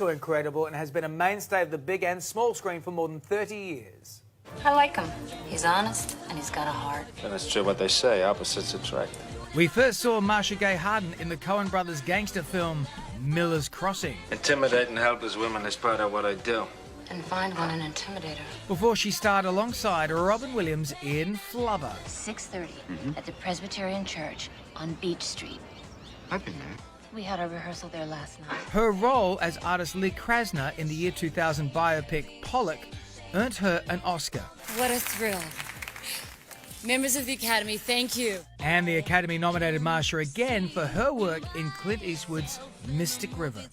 Also incredible and has been a mainstay of the big and small screen for more than 30 years. I like him. He's honest and he's got a heart. And it's true what they say, opposites attract. We first saw Marcia Harden in the Coen brothers gangster film Miller's Crossing. Intimidating helpless women is part of what I do. And find one an intimidator. Before she starred alongside Robin Williams in Flubber. 6:30 at the Presbyterian Church on Beach Street. I've been there. We had our rehearsal there last night. Her role as artist Lee Krasner in the year 2000 biopic Pollock earned her an Oscar. What a thrill. Members of the Academy, thank you. And the Academy nominated Marcia again for her work in Clint Eastwood's Mystic River.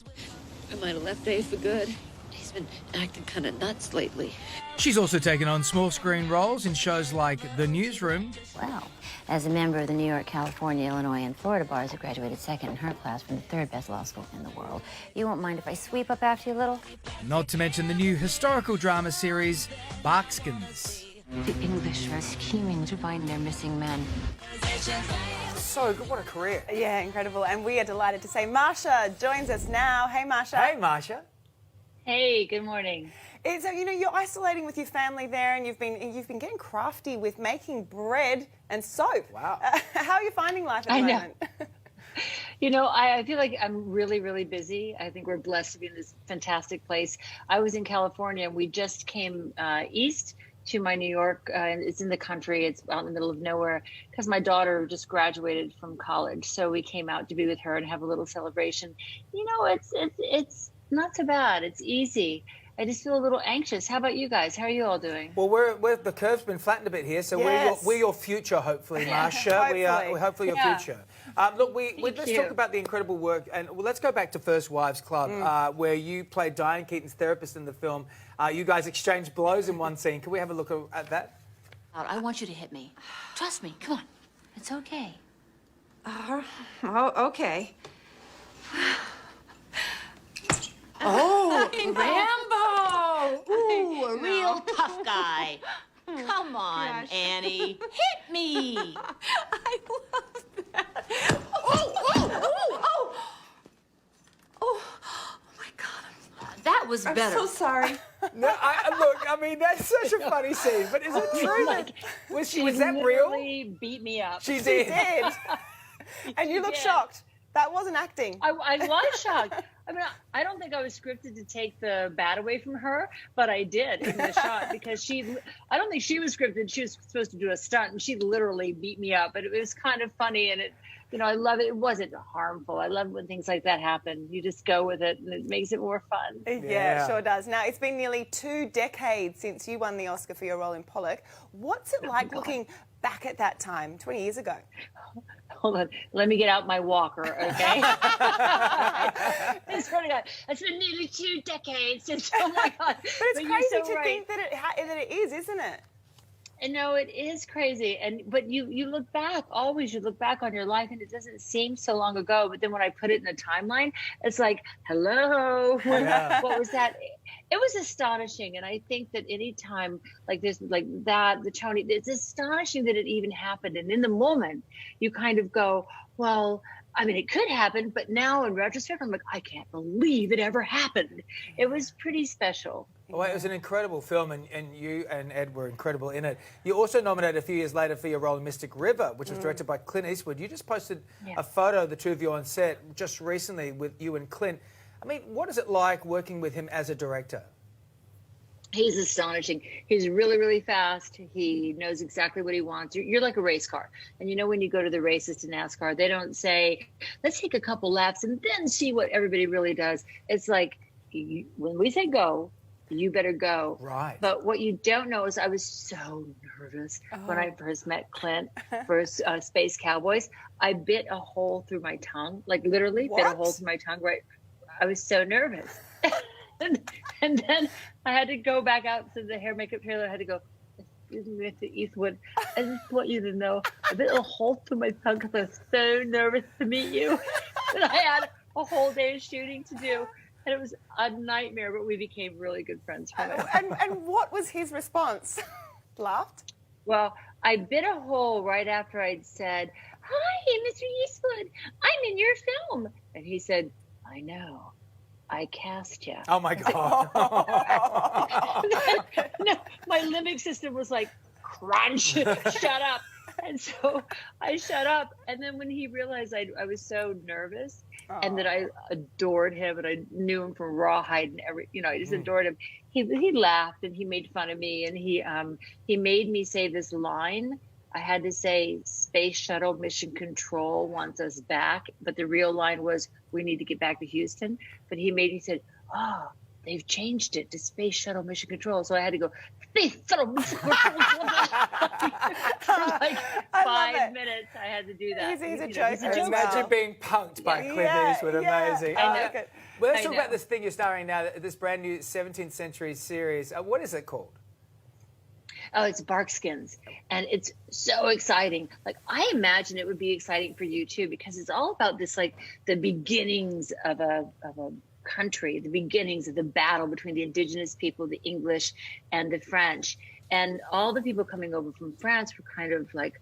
I might have left Dave for good. He's been acting kind of nuts lately. She's also taken on small screen roles in shows like The Newsroom. Well, as a member of the New York, California, Illinois, and Florida bars who graduated second in her class from the third best law school in the world, you won't mind if I sweep up after you a little? Not to mention the new historical drama series Barkskins. The English are scheming to find their missing men. So good, what a career. Yeah, incredible. And we are delighted to say Marcia joins us now. Hey, Marcia. Hey, Marcia. Hey, good morning. So, you know, you're isolating with your family there and you've been getting crafty with making bread and soap. Wow. How are you finding life at the moment? You know, I feel like I'm really, really busy. I think we're blessed to be in this fantastic place. I was in California and we just came east to my New York, and it's in the country. It's out in the middle of nowhere because my daughter just graduated from college. So we came out to be with her and have a little celebration. You know, it's not so bad. It's easy. I just feel a little anxious. How about you guys? How are you all doing? Well, we're the curve's been flattened a bit here, so Yes. we're your future, hopefully, Marcia. We're hopefully your future. Look, let's talk about the incredible work, and let's go back to First Wives Club, where you played Diane Keaton's therapist in the film. You guys exchanged blows in one scene. Can we have a look at that? I want you to hit me. Trust me. Come on. It's okay. Okay. Oh, Rambo! Ooh, a real tough guy. Come on, Annie. Hit me! I love that. Oh, my God. That was better. I'm so sorry. No, look, I mean, that's such a funny scene, but is it true? Was that real? Literally beat me up. She did. And you look shocked. That wasn't acting. I was shocked. I mean, I don't think I was scripted to take the bat away from her, but I did in the shot because I don't think she was scripted. She was supposed to do a stunt, and she literally beat me up. But it was kind of funny, and I love it. It wasn't harmful. I love when things like that happen. You just go with it, and it makes it more fun. Yeah, it sure does. Now, it's been nearly 2 decades since you won the Oscar for your role in Pollock. What's it like looking back at that time, 20 years ago? Hold on. Let me get out my walker, okay? I swear to God. It's been nearly 2 decades since, oh my God. But it's crazy so to think that it is, isn't it? And no, it is crazy. But you look back, always you look back on your life and it doesn't seem so long ago. But then when I put it in a timeline, it's like, hello, what was that? It was astonishing. And I think that any time like this, like that, the Tony, it's astonishing that it even happened. And in the moment, you kind of go, well, I mean, it could happen. But now in retrospect, I'm like, I can't believe it ever happened. It was pretty special. Well, it was an incredible film, and you and Ed were incredible in it. You also nominated a few years later for your role in Mystic River, which was directed by Clint Eastwood. You just posted a photo of the two of you on set just recently with you and Clint. I mean, what is it like working with him as a director? He's astonishing. He's really, really fast. He knows exactly what he wants. You're like a race car. And you know when you go to the races to NASCAR, they don't say, let's take a couple laps and then see what everybody really does. It's like, when we say go, you better go. Right. But what you don't know is I was so nervous when I first met Clint for Space Cowboys. I bit a hole through my tongue, like literally bit a hole through my tongue. Right. I was so nervous. and then I had to go back out to the hair makeup trailer. I had to go, excuse me, Mr. Eastwood. I just want you to know I bit a hole through my tongue because I was so nervous to meet you. And I had a whole day of shooting to do. And it was a nightmare, but we became really good friends from it. And what was his response? Laughed? Well, I bit a hole right after I'd said, hi, Mr. Eastwood, I'm in your film. And he said, I know. I cast you. Oh, my God. No, my limbic system was like, crunch, shut up. And so I shut up. And then when he realized I was so nervous and that I adored him and I knew him from Rawhide and I just adored him. He laughed and he made fun of me and he made me say this line. I had to say, Space Shuttle Mission Control wants us back. But the real line was, we need to get back to Houston. But he said, oh, they've changed it to Space Shuttle Mission Control. So I had to go, Space Shuttle Mission Control. For like 5 minutes, I had to do that. He's a joker. Imagine being punked by Clint Eastwood. Amazing. I know. Well, let's talk about this thing you're starring now, this brand new 17th century series. What is it called? Oh, it's Barkskins. And it's so exciting. Like, I imagine it would be exciting for you too, because it's all about this, like the beginnings of a country, the beginnings of the battle between the indigenous people, the English and the French. And all the people coming over from France were kind of like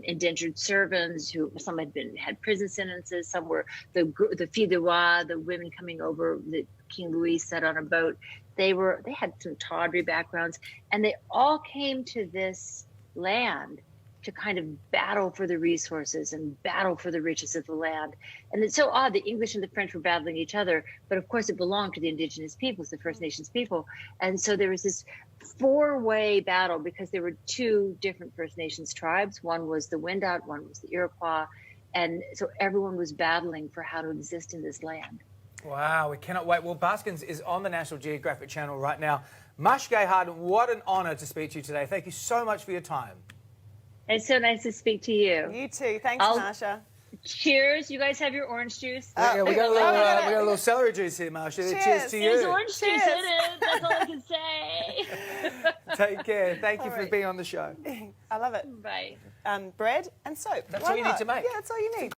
indentured servants who some had prison sentences. Some were the filles de roi, the women coming over that King Louis set on a boat. They had some tawdry backgrounds, and they all came to this land to kind of battle for the resources and battle for the riches of the land. And it's so odd, the English and the French were battling each other, but of course it belonged to the indigenous peoples, the First Nations people. And so there was this four-way battle because there were two different First Nations tribes. One was the Wendat, one was the Iroquois. And so everyone was battling for how to exist in this land. Wow, we cannot wait. Well, Barkskins is on the National Geographic Channel right now. Marcia Harden, what an honour to speak to you today. Thank you so much for your time. It's so nice to speak to you. You too. Thanks, Marcia. Cheers. You guys have your orange juice? Yeah, we got a little celery juice here, Marcia. Cheers to you. There's orange juice in it. That's all I can say. Take care. Thank you for being on the show. I love it. Bye. Bread and soap. That's all you need to make. Yeah, that's all you need.